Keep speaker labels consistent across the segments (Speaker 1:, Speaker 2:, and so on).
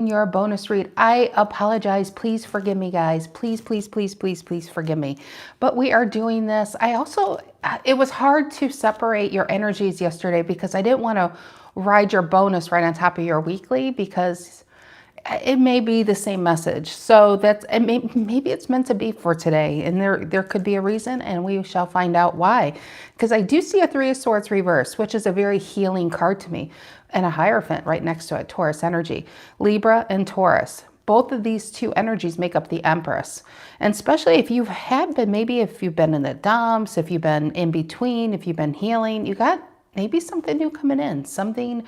Speaker 1: Your bonus read. I apologize. Please forgive me, guys. Please, please, please, please, please forgive me. But we are doing this. It was hard to separate your energies yesterday because I didn't want to ride your bonus right on top of your weekly because it may be the same message. So maybe it's meant to be for today, and there could be a reason, and we shall find out why. Because I do see a Three of Swords reverse, which is a very healing card to me, and a Hierophant right next to it, Taurus energy, Libra and Taurus. Both of these two energies make up the Empress. And especially if you have been, maybe if you've been in the dumps, if you've been in between, if you've been healing, you got maybe something new coming in, something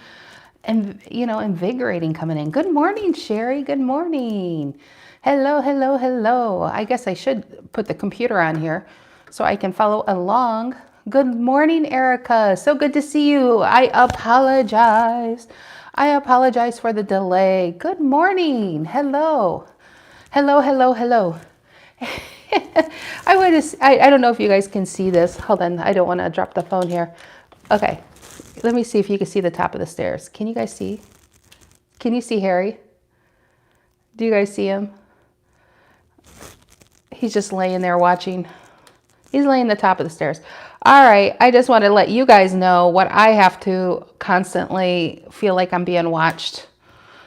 Speaker 1: and invigorating coming in. Good morning, Sherry. Good morning. Hello, hello, hello. I guess I should put the computer on here so I can follow along. Good morning, Erica. So good to see you. I apologize. I apologize for the delay. Good morning. Hello. Hello, hello, hello. I don't know if you guys can see this. Hold on. I don't want to drop the phone here. Okay. Let me see if you can see the top of the stairs. Can you guys see? Can you see Harry? Do you guys see him? He's just laying there watching. He's laying at the top of the stairs. All right. I just want to let you guys know what I have to constantly feel like I'm being watched.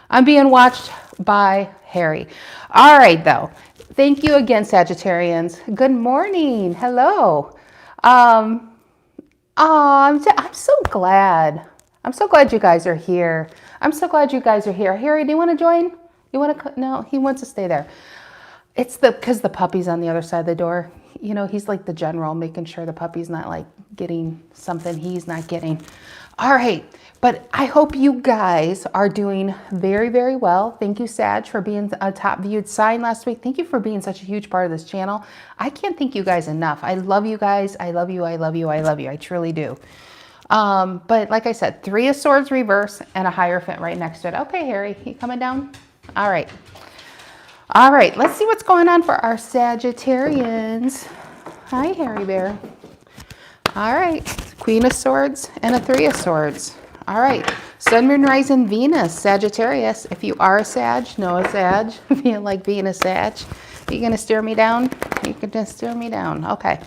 Speaker 1: I'm being watched by Harry. All right, though. Thank you again, Sagittarians. Good morning. Hello. I'm so glad. I'm so glad you guys are here. I'm so glad you guys are here. Harry, do you want to join? You want to? No, he wants to stay there. It's because the puppy's on the other side of the door. He's like the general, making sure the puppy's not like getting something he's not getting. All right. But I hope you guys are doing very, very well. Thank you, Sag, for being a top viewed sign last week. Thank you for being such a huge part of this channel. I can't thank you guys enough. I love you guys. I love you. I love you. I love you. I truly do. But like I said, Three of Swords reverse and a Hierophant right next to it. Okay, Harry, you coming down? All right. All right. Let's see what's going on for our Sagittarians. Hi, Harry Bear. All right. Queen of Swords and a Three of Swords. All right, Sun, Moon, Rising, Venus, Sagittarius. If you are a Sag, know a Sag. If you like being a Sag, are you going to steer me down? You can just steer me down. Okay.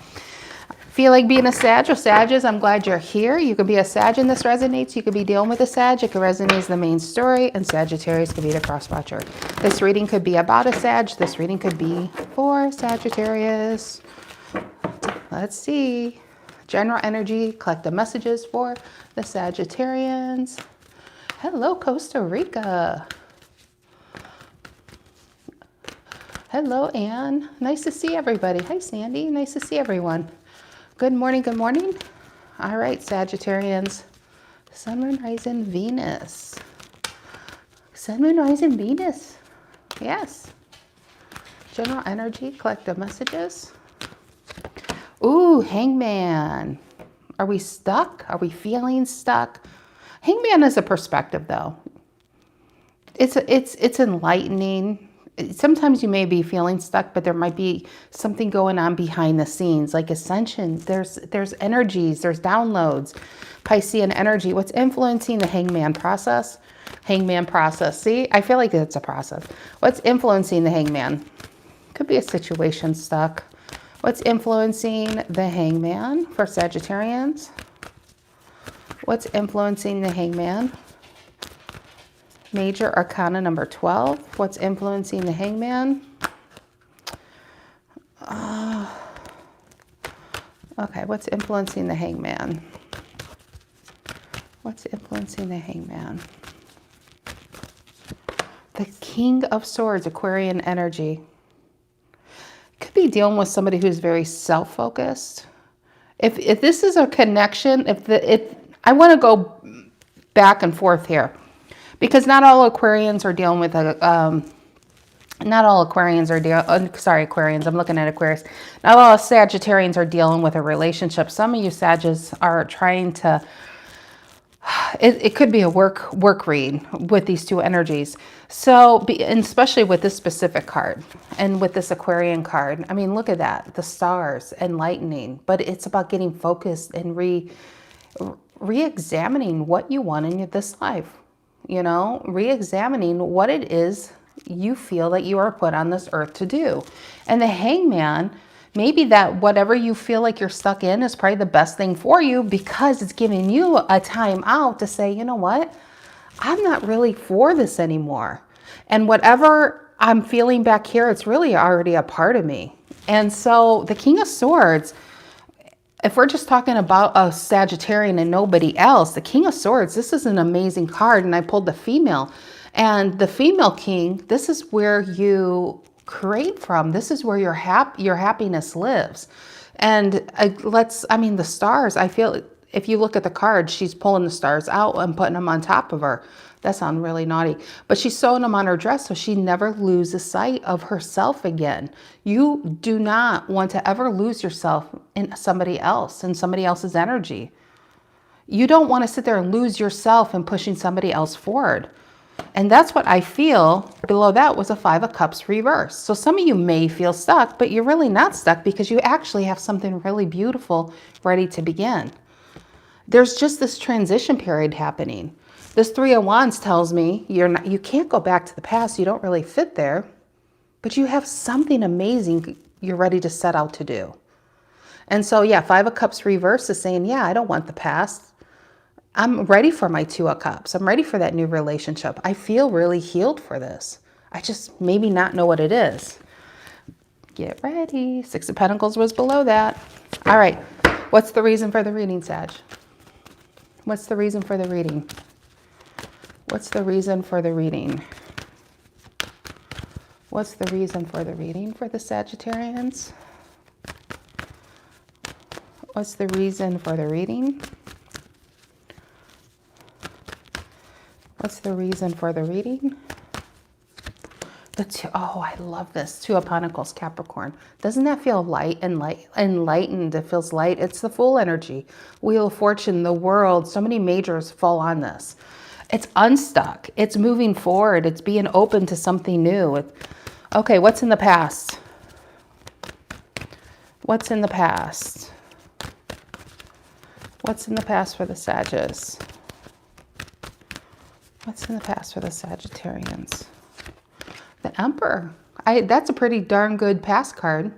Speaker 1: Feel like being a Sag or Sages, I'm glad you're here. You could be a Sag and this resonates. You could be dealing with a Sag. It could resonate as the main story, and Sagittarius could be the cross-watcher. This reading could be about a Sag. This reading could be for Sagittarius. Let's see. General energy, collective messages for the Sagittarians. Hello, Costa Rica. Hello, Anne. Nice to see everybody. Hi, Sandy. Nice to see everyone. Good morning, good morning. All right, Sagittarians. Sun, Moon, Rising, Venus. Sun, Moon, Rising, Venus. Yes. General energy, collective messages. Ooh, Hangman. Are we stuck? Are we feeling stuck? Hangman is a perspective, though. It's enlightening. Sometimes you may be feeling stuck, but there might be something going on behind the scenes, like ascension. There's energies, there's downloads, Piscean energy. What's influencing the Hangman process? Hangman process. See, I feel like it's a process. What's influencing the Hangman? Could be a situation stuck. What's influencing the Hangman for Sagittarians? What's influencing the Hangman? Major Arcana number 12. What's influencing the Hangman? Okay, what's influencing the Hangman? What's influencing the Hangman? The King of Swords, Aquarian energy. Could be dealing with somebody who's very self-focused. If this is a connection, if I want to go back and forth here, because not all Aquarians are dealing with not all Aquarians are Aquarians. I'm looking at Aquarius. Not all Sagittarians are dealing with a relationship. Some of you Sagittarians are trying to. It could be a work read with these two energies. So, and especially with this specific card and with this Aquarian card. I mean, look at that. The stars, enlightening. But it's about getting focused and re-examining what you want in this life. you know, re-examining what it is you feel that you are put on this earth to do. And the Hangman, maybe that whatever you feel like you're stuck in is probably the best thing for you, because it's giving you a time out to say, you know what, I'm not really for this anymore. And whatever I'm feeling back here, it's really already a part of me. And so the King of Swords, if we're just talking about a Sagittarian and nobody else, the King of Swords, this is an amazing card. And I pulled the female. And the female king, this is where you create from. This is where your happiness lives. And the stars, I feel if you look at the card, she's pulling the stars out and putting them on top of her. That sounds really naughty. But she's sewing them on her dress so she never loses sight of herself again. You do not want to ever lose yourself in somebody else, in somebody else's energy. You don't want to sit there and lose yourself in pushing somebody else forward. And that's what I feel. Below that was a 5 of Cups reverse. So some of you may feel stuck, but you're really not stuck, because you actually have something really beautiful ready to begin. There's just this transition period happening. This 3 of Wands tells me you can't go back to the past. You don't really fit there, but you have something amazing you're ready to set out to do. And so, yeah, 5 of Cups reverse is saying, yeah, I don't want the past. I'm ready for my 2 of Cups. I'm ready for that new relationship. I feel really healed for this. I just maybe not know what it is. Get ready. 6 of Pentacles was below that. All right. What's the reason for the reading, Sag? What's the reason for the reading? What's the reason for the reading? What's the reason for the reading for the Sagittarians? What's the reason for the reading? What's the reason for the reading? Oh, I love this. 2 of Pentacles, Capricorn. Doesn't that feel light and enlightened? It feels light. It's the Fool energy. Wheel of Fortune, the world. So many majors fall on this. It's unstuck. It's moving forward. It's being open to something new. Okay, what's in the past? What's in the past? What's in the past for the Sagittarius? What's in the past for the Sagittarians? The Emperor. That's a pretty darn good past card.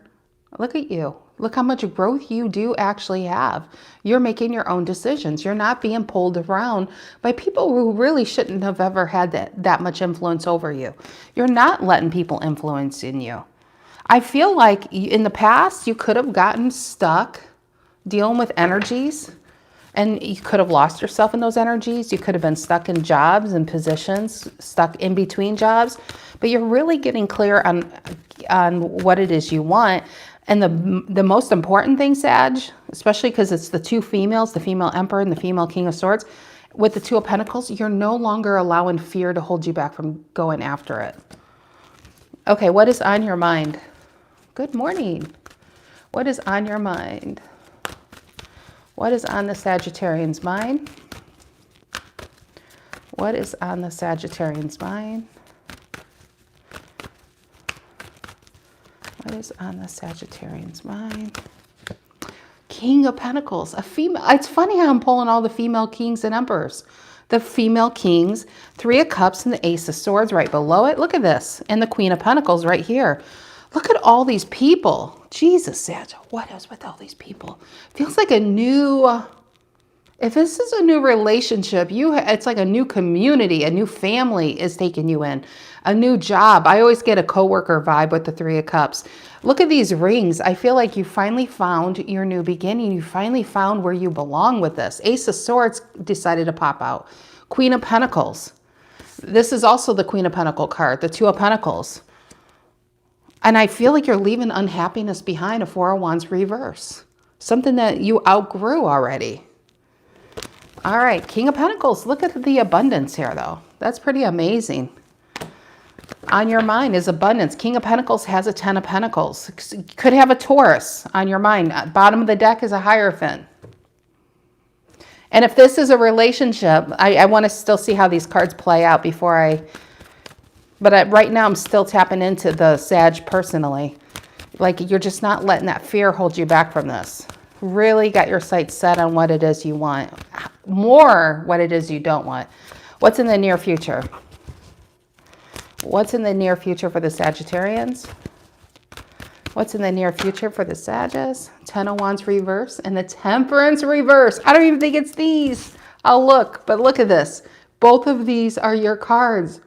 Speaker 1: Look at you. Look how much growth you do actually have. You're making your own decisions. You're not being pulled around by people who really shouldn't have ever had that much influence over you. You're not letting people influence in you. I feel like in the past, you could have gotten stuck dealing with energies, and you could have lost yourself in those energies. You could have been stuck in jobs and positions, stuck in between jobs, but you're really getting clear on what it is you want. And the most important thing, Sag, especially because it's the 2 females, the female Emperor and the female King of Swords, with the 2 of Pentacles, you're no longer allowing fear to hold you back from going after it. Okay, what is on your mind? Good morning. What is on your mind? What is on the Sagittarian's mind? What is on the Sagittarian's mind? What is on the Sagittarian's mind? King of Pentacles, a female. It's funny how I'm pulling all the female kings and emperors. The female kings, 3 of Cups and the Ace of Swords right below it. Look at this. And the Queen of Pentacles right here. Look at all these people. Jesus, Sag, what is with all these people? Feels like a new, if this is a new relationship, it's like a new community, a new family is taking you in, a new job. I always get a coworker vibe with the 3 of Cups. Look at these rings. I feel like you finally found your new beginning. You finally found where you belong with this. Ace of Swords decided to pop out. Queen of Pentacles. This is also the Queen of Pentacle card, the 2 of Pentacles. And I feel like you're leaving unhappiness behind, a 4 of Wands reverse. Something that you outgrew already. All right, King of Pentacles. Look at the abundance here, though. That's pretty amazing. On your mind is abundance. King of Pentacles has a 10 of Pentacles. Could have a Taurus on your mind. Bottom of the deck is a Hierophant. And if this is a relationship, I want to still see how these cards play out before But right now, I'm still tapping into the Sag personally. Like, you're just not letting that fear hold you back from this. Really got your sights set on what it is you want. More what it is you don't want. What's in the near future? What's in the near future for the Sagittarians? What's in the near future for the Sagittarius? 10 of Wands reverse and the Temperance reverse. I don't even think it's these. I'll look, but look at this. Both of these are your cards.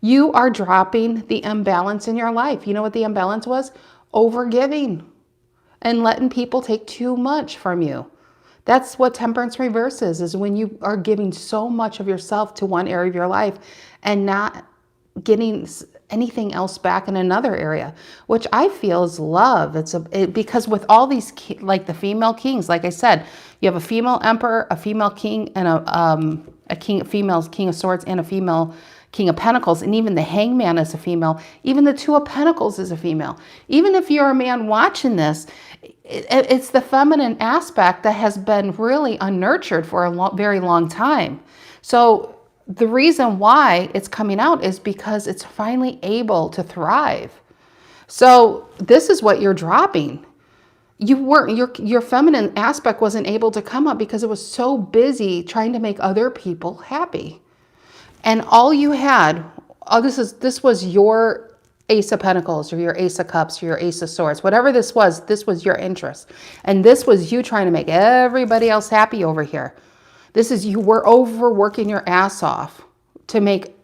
Speaker 1: You are dropping the imbalance in your life. You know what the imbalance was? Overgiving and letting people take too much from you. That's what Temperance reverse is when you are giving so much of yourself to one area of your life and not getting anything else back in another area, which I feel is love. Because with all these, like the female kings, like I said, you have a female emperor, a female king, and a female king of swords, and a female king of pentacles, and even the hangman is a female. Even the two of pentacles is a female. Even if you're a man watching this, it's the feminine aspect that has been really unnurtured for a very long time. So the reason why it's coming out is because it's finally able to thrive. So this is what you're dropping. You weren't, your feminine aspect wasn't able to come up because it was so busy trying to make other people happy. And all you had, this was your Ace of Pentacles or your Ace of Cups or your Ace of Swords, whatever this was your interest. And this was you trying to make everybody else happy over here. This is you were overworking your ass off to make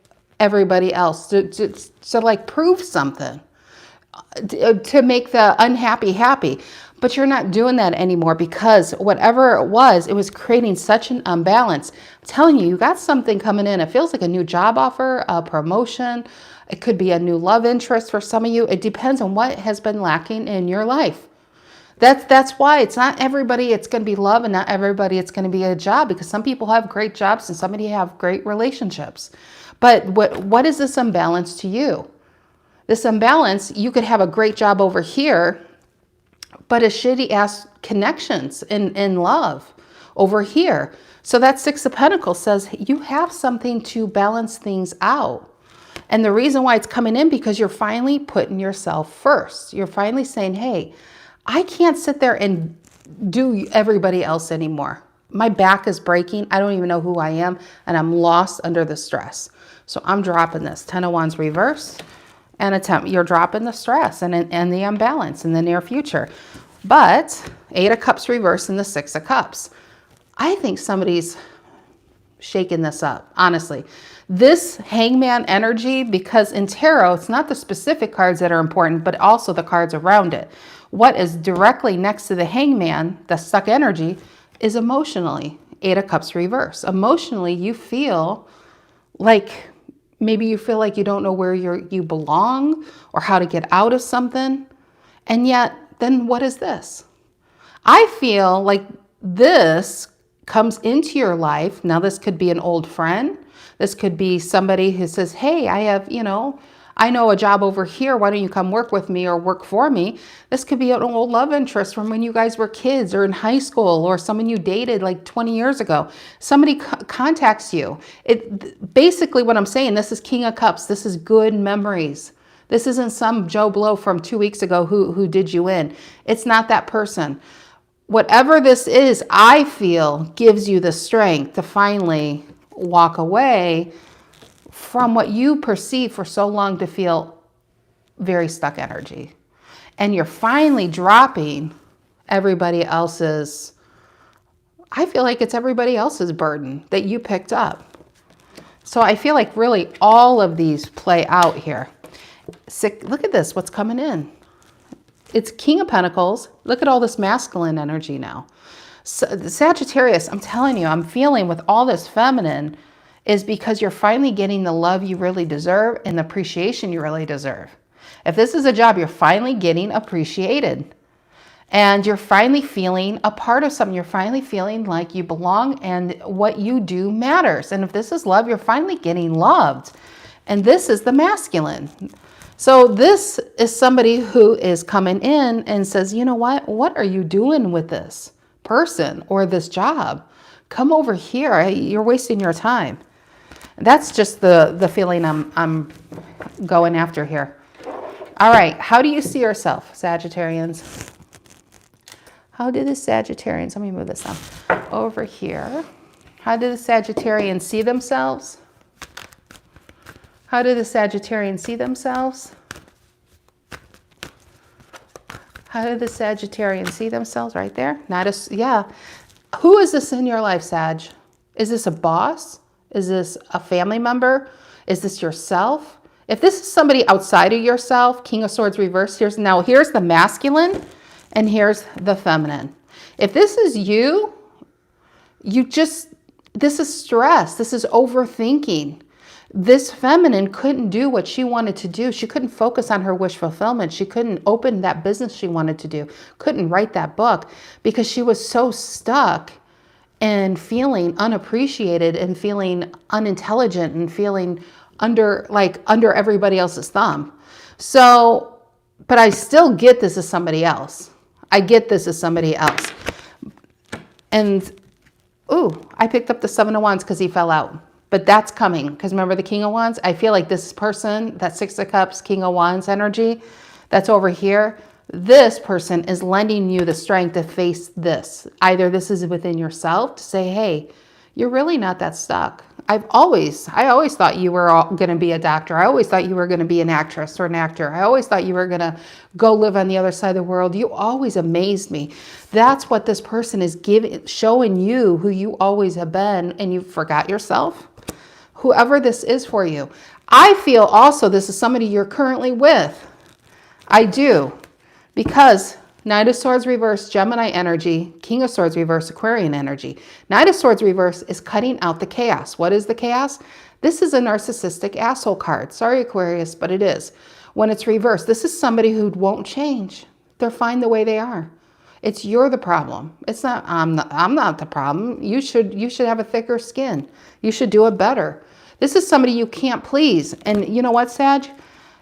Speaker 1: everybody else, to like prove something, to make the unhappy happy. But you're not doing that anymore because whatever it was creating such an imbalance. I'm telling you, you got something coming in. It feels like a new job offer, a promotion. It could be a new love interest for some of you. It depends on what has been lacking in your life. That's why it's not everybody it's going to be love and not everybody it's going to be a job, because some people have great jobs and somebody have great relationships. But what is this imbalance to you? This imbalance, you could have a great job over here, but a shitty ass connections in love over here. So that Six of Pentacles says you have something to balance things out. And the reason why it's coming in, because you're finally putting yourself first. You're finally saying, hey, I can't sit there and do everybody else anymore. My back is breaking. I don't even know who I am, and I'm lost under the stress. So I'm dropping this. 10 of Wands reverse and attempt. You're dropping the stress and the imbalance in the near future. But 8 of Cups reverse and the 6 of Cups. I think somebody's shaking this up, honestly. This hangman energy, because in tarot, it's not the specific cards that are important, but also the cards around it. What is directly next to the hangman, the stuck energy, is emotionally. 8 of Cups reverse. Emotionally, you feel like, maybe you feel like you don't know where you belong or how to get out of something. And yet, then what is this? I feel like this comes into your life. Now, this could be an old friend. This could be somebody who says, hey, I know a job over here. Why don't you come work with me or work for me? This could be an old love interest from when you guys were kids or in high school, or someone you dated like 20 years ago. Somebody contacts you. Basically what I'm saying, this is King of Cups. This is good memories. This isn't some Joe Blow from 2 weeks ago who did you in. It's not that person. Whatever this is, I feel gives you the strength to finally walk away from what you perceive for so long to feel very stuck energy. And you're finally dropping everybody else's, I feel like it's everybody else's burden that you picked up. So I feel like really all of these play out here. Look at this, what's coming in. It's King of Pentacles. Look at all this masculine energy now. So, Sagittarius, I'm telling you, I'm feeling with all this feminine is because you're finally getting the love you really deserve and the appreciation you really deserve. If this is a job, you're finally getting appreciated. And you're finally feeling a part of something. You're finally feeling like you belong and what you do matters. And if this is love, you're finally getting loved. And this is the masculine. So this is somebody who is coming in and says, you know what are you doing with this person or this job? Come over here. You're wasting your time. That's just the feeling I'm going after here. All right. How do you see yourself, Sagittarians? How do the Sagittarians, let me move this on over here. How do the Sagittarians see themselves? How do the Sagittarians see themselves? How do the Sagittarians see themselves? Right there. Yeah. Who is this in your life, Sag? Is this a boss? Is this a family member? Is this yourself? If this is somebody outside of yourself, King of Swords reversed, here's the masculine and here's the feminine. If this is you, this is stress. This is overthinking. This feminine couldn't do what she wanted to do. She couldn't focus on her wish fulfillment. She couldn't open that business she wanted to do. Couldn't write that book because she was so stuck and feeling unappreciated and feeling unintelligent and feeling under everybody else's thumb. So, but I still get this as somebody else. I get this as somebody else. And, ooh, I picked up the Seven of Wands because he fell out. But that's coming. Because remember the King of Wands? I feel like this person, that Six of Cups, King of Wands energy, that's over here. This person is lending you the strength to face this. Either this is within yourself to say, hey, you're really not that stuck. I always thought you were going to be a doctor. I always thought you were going to be an actress or an actor. I always thought you were going to go live on the other side of the world. You always amazed me. That's what this person is showing you who you always have been, and you forgot yourself. Whoever this is for you. I feel also this is somebody you're currently with. I do. Because Knight of Swords reverse, Gemini energy, King of Swords reverse, Aquarian energy. Knight of Swords reverse is cutting out the chaos. What is the chaos? This is a narcissistic asshole card. Sorry, Aquarius, but it is. When it's reversed, this is somebody who won't change. They're fine the way they are. You're the problem. It's not, I'm not the problem. You should have a thicker skin. You should do it better. This is somebody you can't please. And you know what, Sag?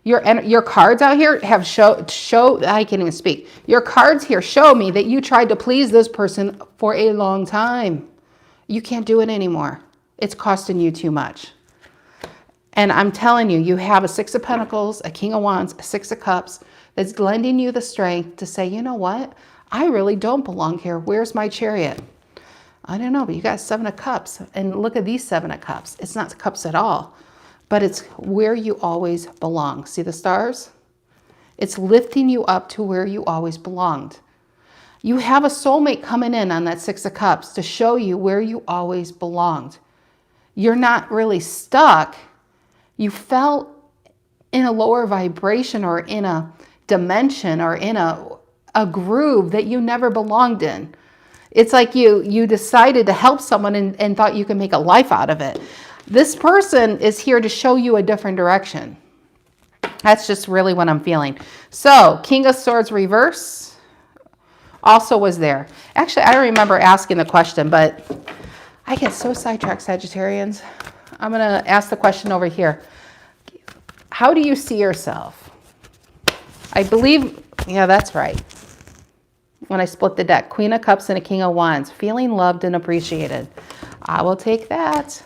Speaker 1: Your cards out here have I can't even speak. Your cards here show me that you tried to please this person for a long time. You can't do it anymore. It's costing you too much. And I'm telling you, you have a Six of Pentacles, a King of Wands, a Six of Cups that's lending you the strength to say, you know what? I really don't belong here. Where's my Chariot? I don't know, but you got Seven of Cups. And look at these Seven of Cups. It's not cups at all. But it's where you always belong. See the stars? It's lifting you up to where you always belonged. You have a soulmate coming in on that Six of Cups to show you where you always belonged. You're not really stuck. You felt in a lower vibration or in a dimension or in a groove that you never belonged in. It's like you decided to help someone and thought you could make a life out of it. This person is here to show you a different direction. That's just really what I'm feeling. So, King of Swords reverse also was there. Actually, I don't remember asking the question, but I get so sidetracked, Sagittarians. I'm going to ask the question over here. How do you see yourself? I believe, yeah, that's right. When I split the deck, Queen of Cups and a King of Wands, feeling loved and appreciated. I will take that.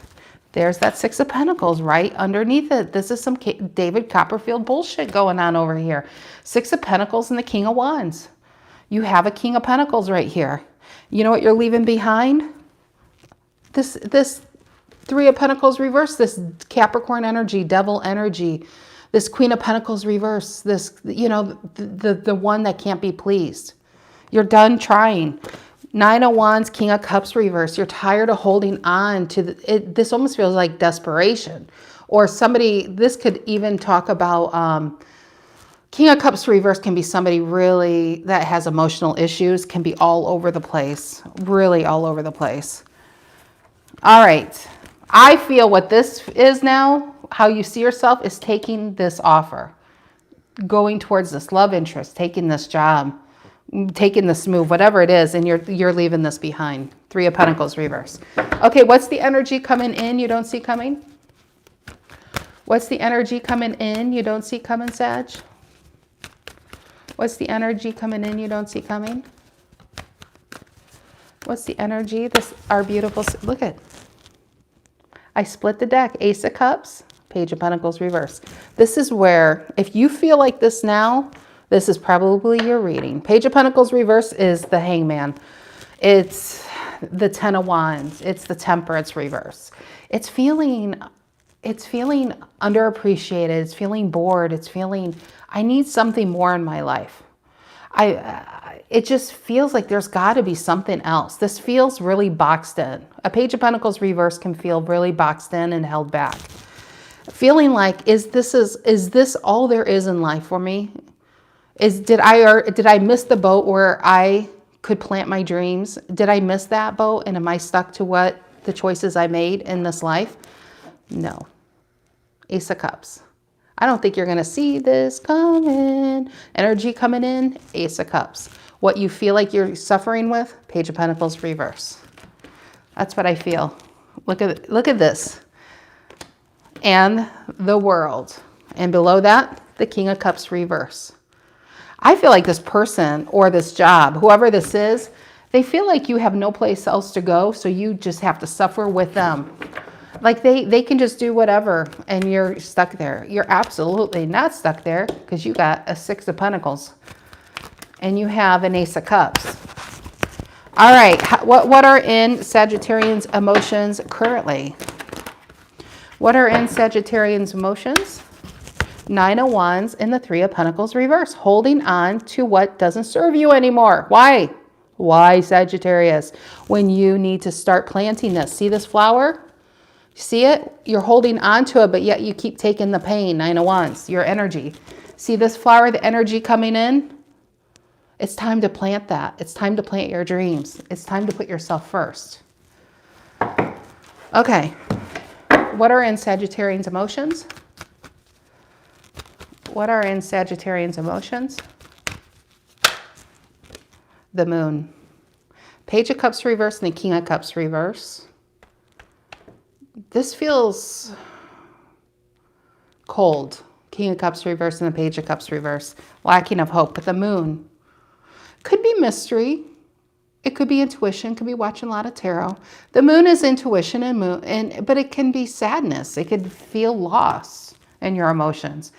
Speaker 1: There's that Six of Pentacles right underneath it. This is some David Copperfield bullshit going on over here. Six of Pentacles and the King of Wands. You have a King of Pentacles right here. You know what you're leaving behind? This Three of Pentacles reverse, this Capricorn energy, Devil energy, this Queen of Pentacles reverse, this, you know, the one that can't be pleased. You're done trying. Nine of Wands, King of Cups reverse. You're tired of holding on to this almost feels like desperation. Or somebody, this could even talk about King of Cups reverse can be somebody really that has emotional issues, can be all over the place, really all over the place. All right. I feel what this is now, how you see yourself is taking this offer, going towards this love interest, taking this job, taking this move, whatever it is, and you're leaving this behind. Three of Pentacles reverse. Okay, what's the energy coming in you don't see coming? What's the energy coming in you don't see coming, Sag? What's the energy coming in you don't see coming? What's the energy? Our beautiful, look at, I split the deck. Ace of Cups, Page of Pentacles reverse. This is where, if you feel like this now, this is probably your reading. Page of Pentacles reverse is the Hangman. It's the Ten of Wands. It's the Temperance reverse. It's feeling it's feeling underappreciated. It's feeling bored. It's feeling, I need something more in my life. It just feels like there's got to be something else. This feels really boxed in. A Page of Pentacles reverse can feel really boxed in and held back. Feeling like, is this all there is in life for me? Did I miss the boat where I could plant my dreams? Did I miss that boat? And am I stuck to what the choices I made in this life? No. Ace of Cups. I don't think you're going to see this coming. Energy coming in, Ace of Cups. What you feel like you're suffering with, Page of Pentacles reverse. That's what I feel. Look at this. And the World. And below that, the King of Cups reverse. I feel like this person or this job, whoever this is, they feel like you have no place else to go, so you just have to suffer with them. Like they can just do whatever and you're stuck there. You're absolutely not stuck there because you got a Six of Pentacles and you have an Ace of Cups. All right, what are in Sagittarian's emotions currently? What are in Sagittarian's emotions? Nine of Wands and the Three of Pentacles reverse. Holding on to what doesn't serve you anymore. Why? Why, Sagittarius? When you need to start planting this. See this flower? See it? You're holding on to it, but yet you keep taking the pain. Nine of Wands, your energy. See this flower, the energy coming in? It's time to plant that. It's time to plant your dreams. It's time to put yourself first. Okay. What are in Sagittarian's emotions? What are in Sagittarian's emotions? The Moon. Page of Cups reverse and the King of Cups reverse. This feels cold. King of Cups reverse and the Page of Cups reverse. Lacking of hope. But the Moon could be mystery. It could be intuition. Could be watching a lot of tarot. The Moon is intuition but it can be sadness. It could feel loss in your emotions.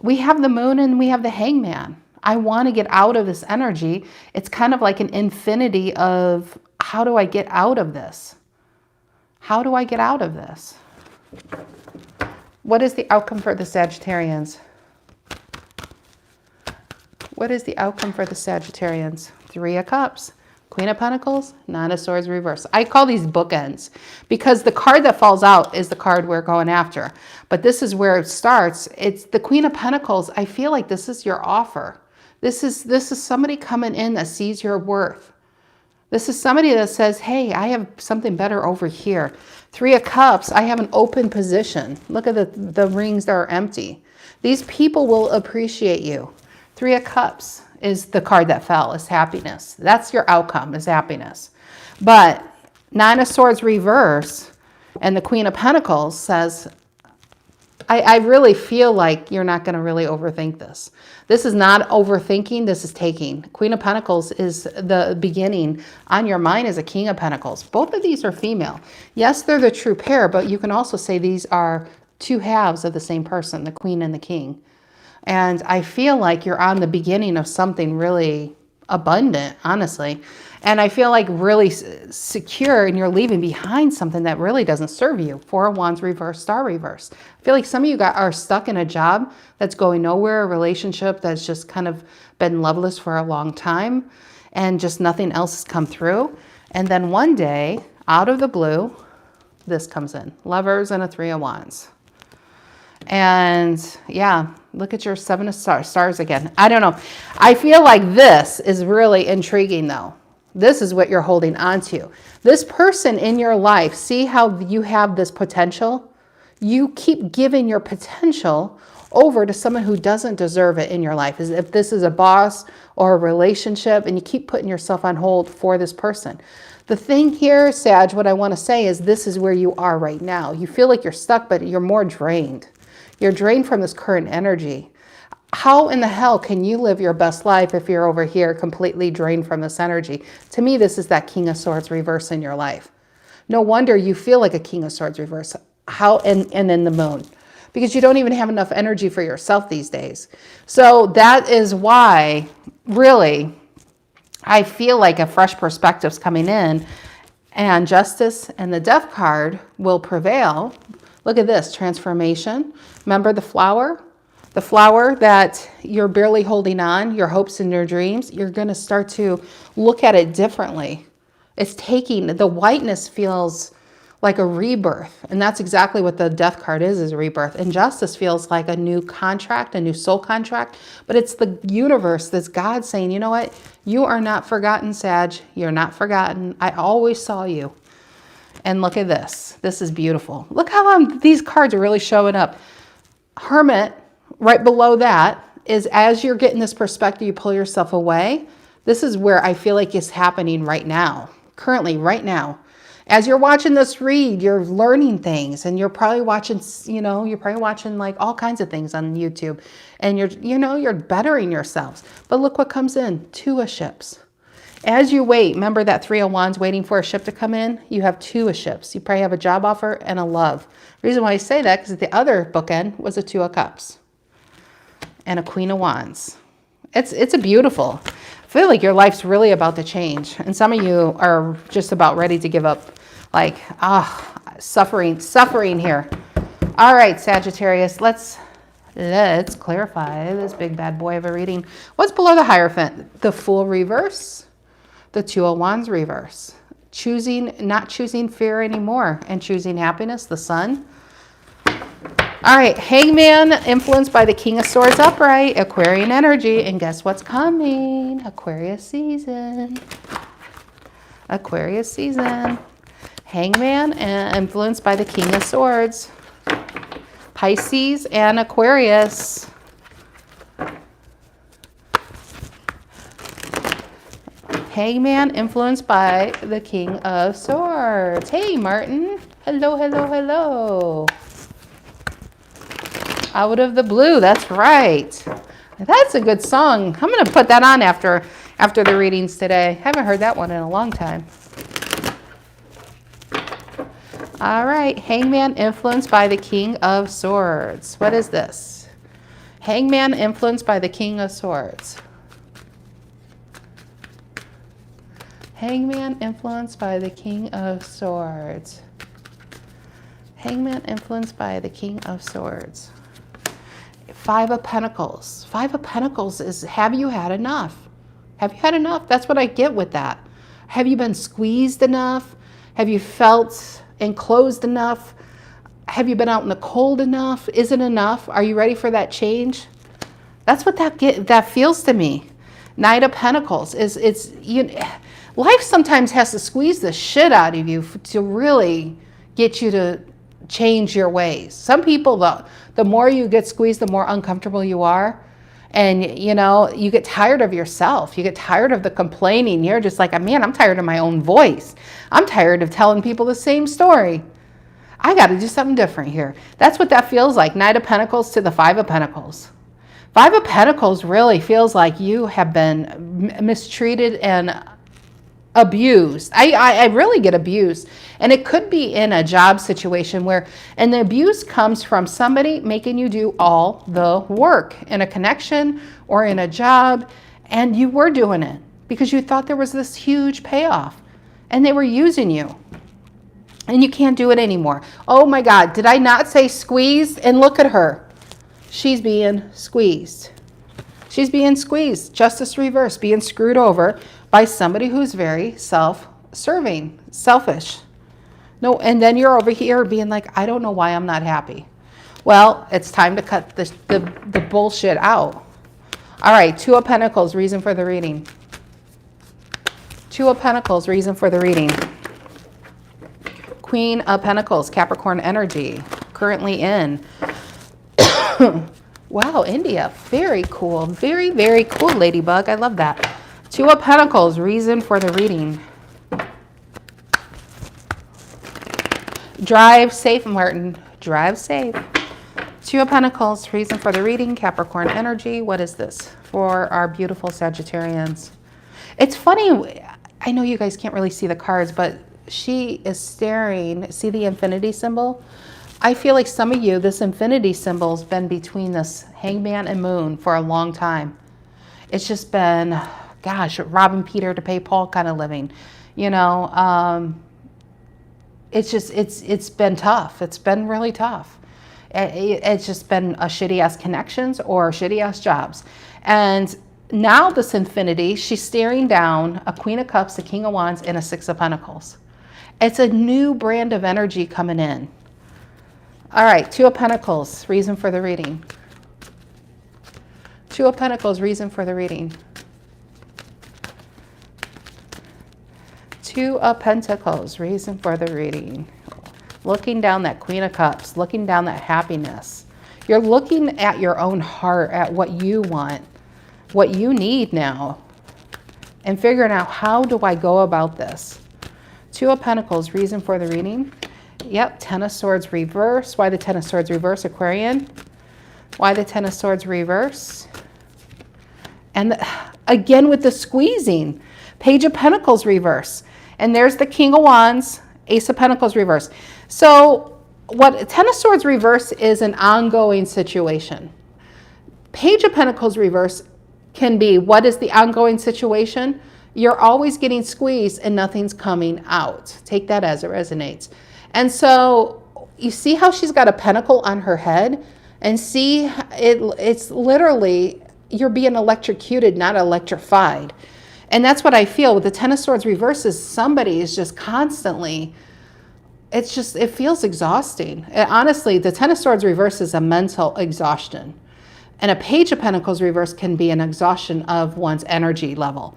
Speaker 1: We have the Moon and we have the Hangman. I want to get out of this energy. It's kind of like an infinity of how do I get out of this? How do I get out of this? What is the outcome for the Sagittarians? What is the outcome for the Sagittarians? Three of Cups, Queen of Pentacles, Nine of Swords reverse. I call these bookends because the card that falls out is the card we're going after. But this is where it starts. It's the Queen of Pentacles. I feel like this is your offer. This is somebody coming in that sees your worth. This is somebody that says, hey, I have something better over here. Three of Cups, I have an open position. Look at the rings that are empty. These people will appreciate you. Three of Cups is the card that fell, is happiness. That's your outcome, is happiness. But Nine of Swords reverse and the Queen of Pentacles says, I really feel like you're not going to really overthink this. This is not overthinking. This is taking. Queen of Pentacles is the beginning. On your mind is a King of Pentacles. Both of these are female. Yes, they're the true pair, but you can also say these are two halves of the same person, the Queen and the King. And I feel like you're on the beginning of something really abundant, honestly. And I feel like really secure, and you're leaving behind something that really doesn't serve you. Four of Wands reverse, Star reverse. I feel like some of you are stuck in a job that's going nowhere, a relationship that's just kind of been loveless for a long time, and just nothing else has come through. And then one day, out of the blue, this comes in. Lovers and a Three of Wands. And yeah, look at your Seven of Stars again. I don't know. I feel like this is really intriguing though. This is what you're holding on to. This person in your life, see how you have this potential? You keep giving your potential over to someone who doesn't deserve it in your life. As if this is a boss or a relationship and you keep putting yourself on hold for this person. The thing here, Sag, what I want to say is this is where you are right now. You feel like you're stuck, but you're more drained. You're drained from this current energy. How in the hell can you live your best life if you're over here completely drained from this energy? To me, this is that King of Swords reverse in your life. No wonder you feel like a King of Swords reverse. How and in the Moon. Because you don't even have enough energy for yourself these days. So that is why, really, I feel like a fresh perspective's coming in, and Justice and the Death card will prevail. Look at this, transformation. Remember the flower? The flower that you're barely holding on, your hopes and your dreams, you're going to start to look at it differently. It's taking, the whiteness feels like a rebirth. And that's exactly what the death card is a rebirth. And justice feels like a new contract, a new soul contract. But it's the universe, that's God saying, you know what? You are not forgotten, Sag. You're not forgotten. I always saw you. And look at this. This is beautiful. Look how these cards are really showing up. Hermit, right below that, is as you're getting this perspective, you pull yourself away. This is where I feel like it's happening right now. Currently, right now. As you're watching this read, you're learning things, and you're probably watching, you're probably watching like all kinds of things on YouTube, and you're bettering yourselves. But look what comes in, 2 of ships. As you wait, remember that 3 of wands waiting for a ship to come in? You have 2 of ships. You probably have a job offer and a love. The reason why I say that, because the other bookend was a 2 of cups and a queen of wands. It's a beautiful. I feel like your life's really about to change. And some of you are just about ready to give up. Like, suffering here. All right, Sagittarius, let's clarify this big bad boy of a reading. What's below the Hierophant? The Fool reverse, the 2 of wands reverse. Not choosing fear anymore and choosing happiness, the Sun. All right, Hangman, influenced by the King of Swords upright, Aquarian energy, and guess what's coming? Aquarius season. Aquarius season. Hangman, influenced by the King of Swords, Pisces and Aquarius. Hangman, influenced by the King of Swords. Hey, Martin. Hello, hello, hello. Out of the blue, that's right. That's a good song. I'm going to put that on after the readings today. Haven't heard that one in a long time. All right, Hangman, influenced by the King of Swords. What is this? Hangman, influenced by the King of Swords. Hangman, influenced by the King of Swords. Hangman, influenced by the King of Swords. 5 of Pentacles. 5 of Pentacles is, have you had enough? Have you had enough? That's what I get with that. Have you been squeezed enough? Have you felt enclosed enough? Have you been out in the cold enough? Is it enough? Are you ready for that change? That's what that feels to me. Knight of Pentacles life sometimes has to squeeze the shit out of you to really get you to change your ways. Some people, the more you get squeezed, the more uncomfortable you are. And, you get tired of yourself. You get tired of the complaining. You're just like, man, I'm tired of my own voice. I'm tired of telling people the same story. I got to do something different here. That's what that feels like. Knight of Pentacles to the 5 of Pentacles. 5 of Pentacles really feels like you have been mistreated and abused. I really get abused. And it could be in a job situation and the abuse comes from somebody making you do all the work in a connection or in a job, and you were doing it because you thought there was this huge payoff, and they were using you. And you can't do it anymore. Oh my God, did I not say squeezed? And look at her. She's being squeezed. She's being squeezed. Justice reverse, being screwed over by somebody who's very self-serving, selfish. No, and then you're over here being like, I don't know why I'm not happy. Well, it's time to cut the bullshit out. All right, 2 of Pentacles, reason for the reading. 2 of Pentacles, reason for the reading. Queen of Pentacles, Capricorn energy, currently in. Wow, India, very cool. Very, very cool, Ladybug. I love that. 2 of Pentacles, reason for the reading. Drive safe, Martin. Drive safe. 2 of Pentacles, reason for the reading. Capricorn energy. What is this for our beautiful Sagittarians? It's funny. I know you guys can't really see the cards, but she is staring. See the infinity symbol? I feel like some of you, this infinity symbol's been between this Hangman and Moon for a long time. It's just been, gosh, robbing Peter to pay Paul kind of living. it's been tough. It's been really tough. It's just been a shitty ass connections or shitty ass jobs. And now this infinity, she's staring down a Queen of Cups, a King of Wands, and a Six of Pentacles. It's a new brand of energy coming in. All right, Two of Pentacles, reason for the reading. Two of Pentacles, reason for the reading. Two of Pentacles, reason for the reading. Looking down that Queen of Cups, looking down that happiness. You're looking at your own heart, at what you want, what you need now, and figuring out, how do I go about this? Two of Pentacles, reason for the reading. Yep, Ten of Swords reverse. Why the Ten of Swords reverse, Aquarian? Why the Ten of Swords reverse? And again with the squeezing, Page of Pentacles reverse. And there's the King of Wands, Ace of Pentacles reverse. So what Ten of Swords reverse is an ongoing situation. Page of Pentacles reverse can be, what is the ongoing situation? You're always getting squeezed and nothing's coming out. Take that as it resonates. And so you see how she's got a pentacle on her head, and see it's literally, you're being electrocuted, not electrified. And that's what I feel with the Ten of Swords reverses. Somebody is just constantly, it feels exhausting. And honestly, the Ten of Swords reverse is a mental exhaustion. And a Page of Pentacles reverse can be an exhaustion of one's energy level.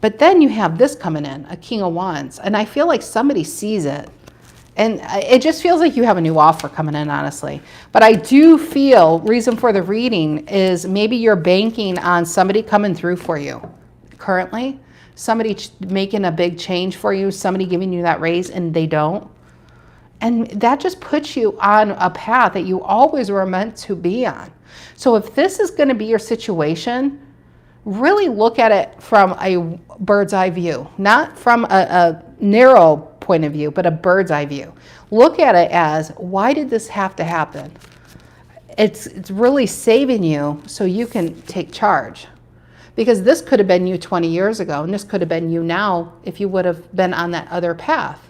Speaker 1: But then you have this coming in, a King of Wands. And I feel like somebody sees it. And it just feels like you have a new offer coming in, honestly. But I do feel, reason for the reading is maybe you're banking on somebody coming through for you currently. Somebody making a big change for you, somebody giving you that raise and they don't. And that just puts you on a path that you always were meant to be on. So if this is going to be your situation, really look at it from a bird's eye view, not from a narrow point of view, but a bird's eye view. Look at it as, why did this have to happen? It's really saving you so you can take charge. Because this could have been you 20 years ago, and this could have been you now if you would have been on that other path.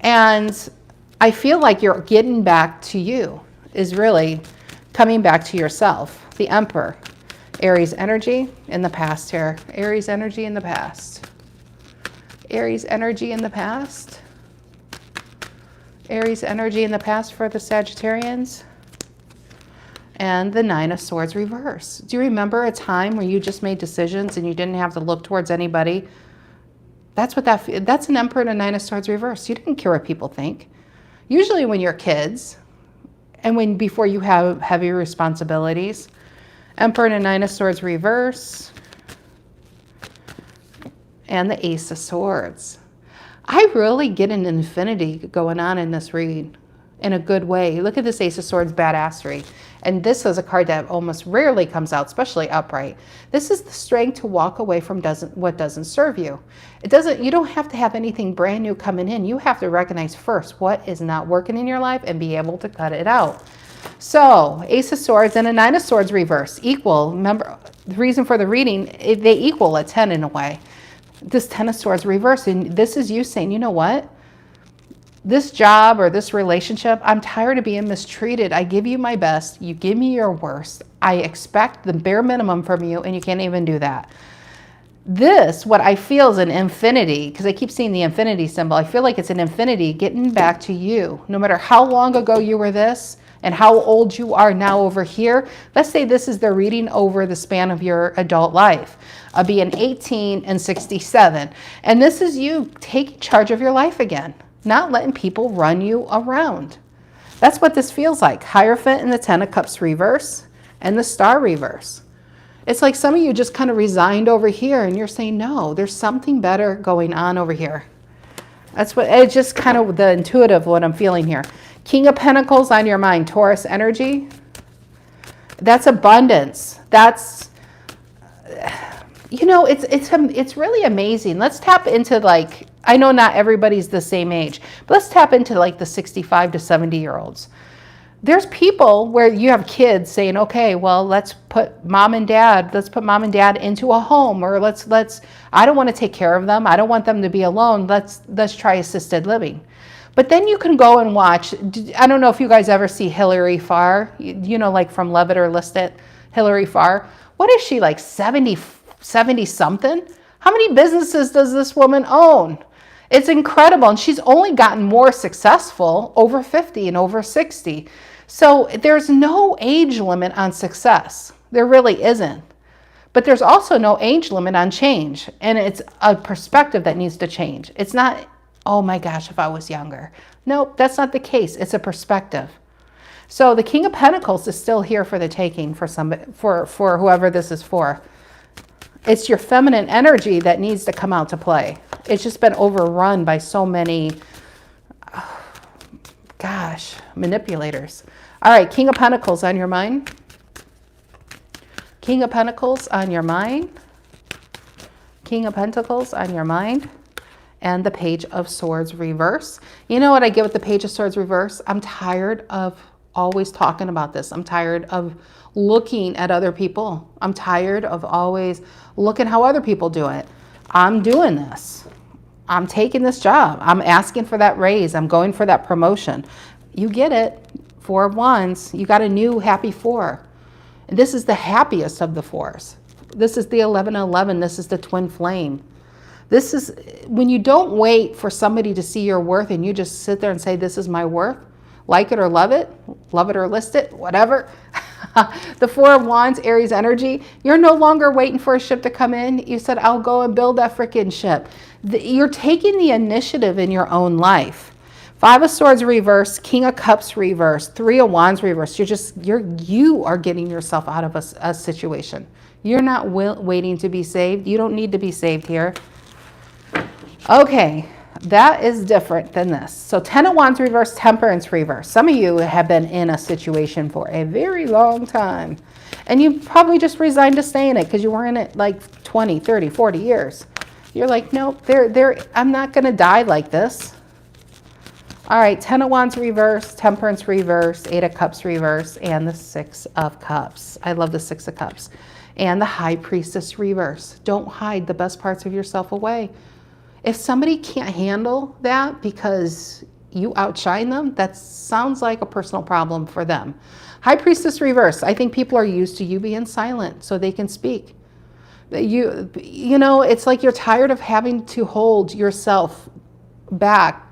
Speaker 1: And I feel like you're getting back to you, is really coming back to yourself. The Emperor. Aries energy in the past here. Aries energy in the past. Aries energy in the past. Aries energy in the past for the Sagittarians. And the Nine of Swords reverse. Do you remember a time where you just made decisions and you didn't have to look towards anybody? That's an Emperor and a Nine of Swords reverse. You didn't care what people think. Usually when you're kids and before you have heavy responsibilities. Emperor and a Nine of Swords reverse. And the Ace of Swords. I really get an infinity going on in this read in a good way. Look at this Ace of Swords badassery. And this is a card that almost rarely comes out, especially upright. This is the strength to walk away from what doesn't serve you. You don't have to have anything brand new coming in. You have to recognize first what is not working in your life and be able to cut it out. So Ace of Swords and a Nine of Swords reverse equal. Remember, the reason for the reading, they equal a 10 in a way. This Ten of Swords reverse, and this is you saying, you know what? This job or this relationship, I'm tired of being mistreated. I give you my best. You give me your worst. I expect the bare minimum from you, and you can't even do that. This, what I feel is an infinity, because I keep seeing the infinity symbol. I feel like it's an infinity getting back to you. No matter how long ago you were this and how old you are now over here. Let's say this is the reading over the span of your adult life, being 18 and 67. And this is you taking charge of your life again. Not letting people run you around. That's what this feels like. Hierophant and the Ten of Cups reverse and the Star reverse. It's like some of you just kind of resigned over here and you're saying, no, there's something better going on over here. That's what, it's just kind of the intuitive what I'm feeling here. King of Pentacles on your mind, Taurus energy. That's abundance. That's, you know, it's really amazing. Let's tap into, like, I know not everybody's the same age, but let's tap into like the 65 to 70-year-olds. There's people where you have kids saying, okay, well, let's put mom and dad into a home, or I don't want to take care of them. I don't want them to be alone. Let's try assisted living. But then you can go and watch. I don't know if you guys ever see Hillary Farr, you know, like from Love It or List It, Hillary Farr. What is she, like 70 something? How many businesses does this woman own? It's incredible. And she's only gotten more successful over 50 and over 60. So there's no age limit on success. There really isn't. But there's also no age limit on change. And it's a perspective that needs to change. It's not, oh my gosh, if I was younger. Nope, that's not the case. It's a perspective. So the King of Pentacles is still here for the taking for somebody, for whoever this is for. It's your feminine energy that needs to come out to play. It's just been overrun by so many, gosh, manipulators. All right, King of Pentacles on your mind. King of Pentacles on your mind. King of Pentacles on your mind. And the Page of Swords reverse. You know what I get with the Page of Swords reverse? I'm tired of always talking about this. I'm tired of looking at other people. I'm tired of always looking how other people do it. I'm doing this. I'm taking this job. I'm asking for that raise. I'm going for that promotion. You get it. 4 of Wands. You got a new happy 4. And this is the happiest of the 4s. This is the 1111. This is the twin flame. This is when you don't wait for somebody to see your worth and you just sit there and say, this is my worth. Like it or love it or list it, whatever. The 4 of Wands, Aries energy, you're no longer waiting for a ship to come in. You said, I'll go and build that freaking ship. You're taking the initiative in your own life. 5 of Swords reverse, King of Cups reverse, 3 of Wands reverse. You are getting yourself out of a situation. You're not waiting to be saved. You don't need to be saved here. Okay, that is different than this. So 10 of Wands reverse, Temperance reverse. Some of you have been in a situation for a very long time. And you probably just resigned to stay in it because you were in it like 20, 30, 40 years. You're like, nope, I'm not going to die like this. All right, 10 of Wands reverse, Temperance reverse, 8 of Cups reverse, and the 6 of Cups. I love the 6 of Cups. And the High Priestess reverse. Don't hide the best parts of yourself away. If somebody can't handle that because you outshine them, that sounds like a personal problem for them. High Priestess reverse. I think people are used to you being silent so they can speak. You know, it's like you're tired of having to hold yourself back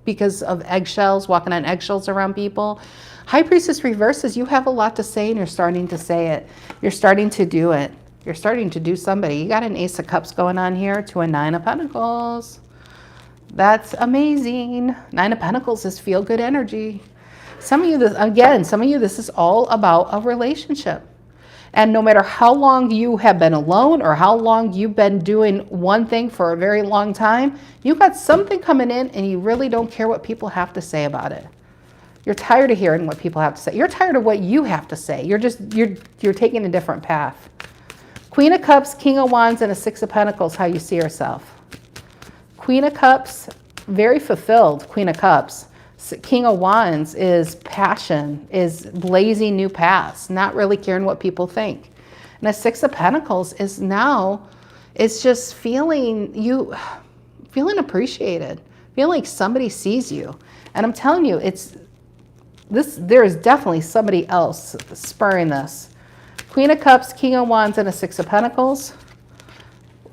Speaker 1: because of eggshells, walking on eggshells around people. High Priestess reverse is you have a lot to say and you're starting to say it. You're starting to do it. You're starting to do somebody. You got an Ace of Cups going on here to a 9 of Pentacles. That's amazing. 9 of Pentacles is feel-good energy. Some of you, this is all about a relationship. And no matter how long you have been alone or how long you've been doing one thing for a very long time, you got something coming in and you really don't care what people have to say about it. You're tired of hearing what people have to say. You're tired of what you have to say. You're taking a different path. Queen of Cups, King of Wands, and a 6 of Pentacles, how you see yourself. Queen of Cups, very fulfilled, Queen of Cups. King of Wands is passion, is blazing new paths, not really caring what people think. And a 6 of Pentacles is now, it's just feeling appreciated, feeling like somebody sees you. And I'm telling you, there is definitely somebody else spurring this. Queen of Cups, King of Wands, and a 6 of Pentacles.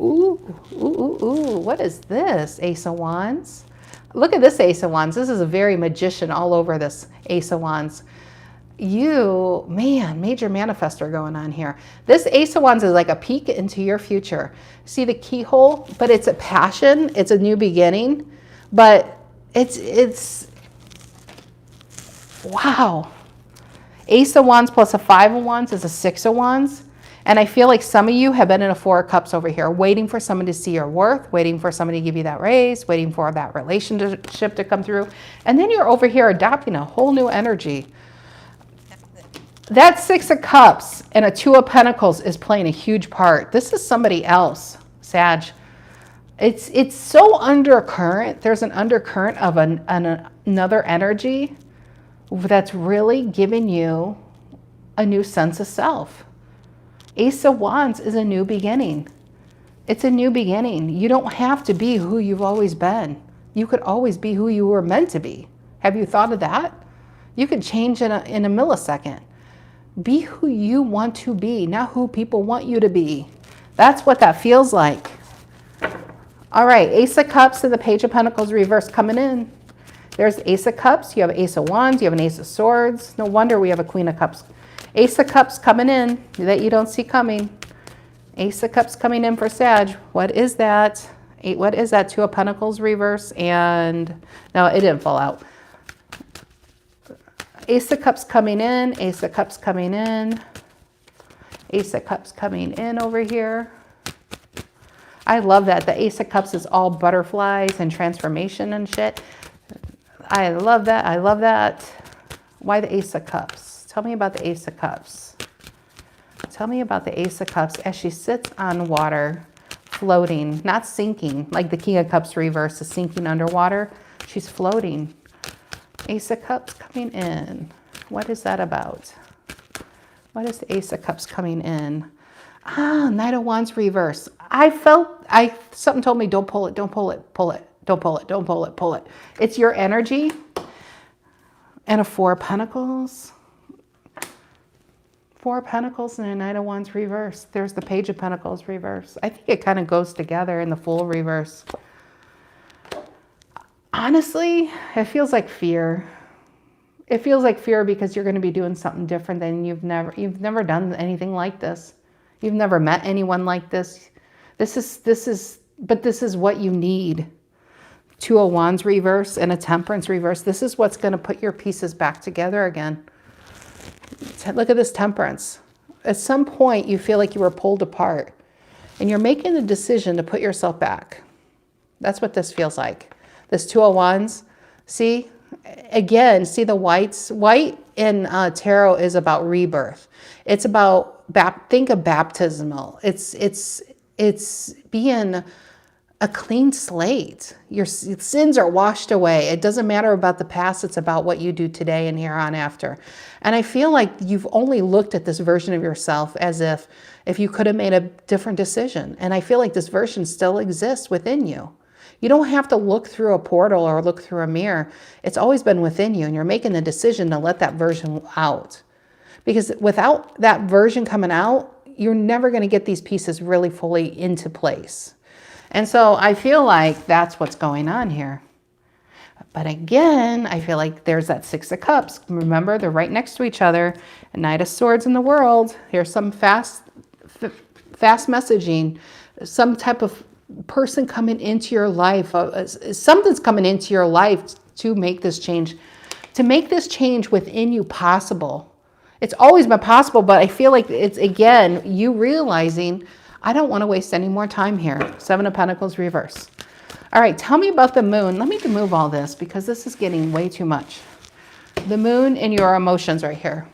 Speaker 1: Ooh, what is this? Ace of Wands. Look at this Ace of Wands. This is a very magician all over this Ace of Wands. Major manifestor going on here. This Ace of Wands is like a peek into your future. See the keyhole? But it's a passion. It's a new beginning. But it's wow. Ace of Wands plus a 5 of Wands is a 6 of Wands. And I feel like some of you have been in a 4 of Cups over here, waiting for someone to see your worth, waiting for somebody to give you that raise, waiting for that relationship to come through. And then you're over here adopting a whole new energy. That 6 of Cups and a 2 of Pentacles is playing a huge part. This is somebody else, Sag. It's so undercurrent. There's an undercurrent of another energy that's really giving you a new sense of self. Ace of Wands is a new beginning. It's a new beginning. You don't have to be who you've always been. You could always be who you were meant to be. Have you thought of that? You could change in a millisecond. Be who you want to be, not who people want you to be. That's what that feels like. All right, Ace of Cups and the Page of Pentacles reverse coming in. There's Ace of Cups, you have Ace of Wands, you have an Ace of Swords. No wonder we have a Queen of Cups. Ace of Cups coming in that you don't see coming. Ace of Cups coming in for Sag. What is that? What is that? Two of Pentacles reverse and... No, it didn't fall out. Ace of Cups coming in. Ace of Cups coming in. Ace of Cups coming in over here. I love that. The Ace of Cups is all butterflies and transformation and shit. I love that. I love that. Why the Ace of Cups? Tell me about the Ace of Cups. Tell me about the Ace of Cups as she sits on water, floating, not sinking, like the King of Cups reverse is sinking underwater. She's floating. Ace of Cups coming in. What is that about? What is the Ace of Cups coming in? Ah, Knight of Wands reverse. Something told me, don't pull it, don't pull it, pull it, don't pull it, don't pull it, pull it. It's your energy. And a Four of Pentacles. Four of Pentacles and a Knight of Wands reverse. There's the Page of Pentacles reverse. I think it kind of goes together in the Fool reverse. Honestly, it feels like fear. It feels like fear because you're going to be doing something different than you've never done anything like this. You've never met anyone like this. This is what you need. Two of Wands reverse and a Temperance reverse. This is what's going to put your pieces back together again. Look at this Temperance. At some point, you feel like you were pulled apart and you're making the decision to put yourself back. That's what this feels like. This Two of Wands, see? Again, see the whites? White in tarot is about rebirth. It's about, think of baptismal. It's being a clean slate. Your sins are washed away. It doesn't matter about the past. It's about what you do today and here on after. And I feel like you've only looked at this version of yourself as if you could have made a different decision. And I feel like this version still exists within you. You don't have to look through a portal or look through a mirror. It's always been within you, and you're making the decision to let that version out. Because without that version coming out, you're never going to get these pieces really fully into place. And so I feel like that's what's going on here. But again, I feel like there's that Six of Cups. Remember, they're right next to each other. A Knight of Swords in the world. Here's some fast messaging. Some type of person coming into your life. Something's coming into your life to make this change. To make this change within you possible. It's always been possible, but I feel like it's, again, you realizing, I don't want to waste any more time here. Seven of Pentacles reverse. All right, tell me about the moon. Let me remove all this because this is getting way too much. The moon and your emotions right here.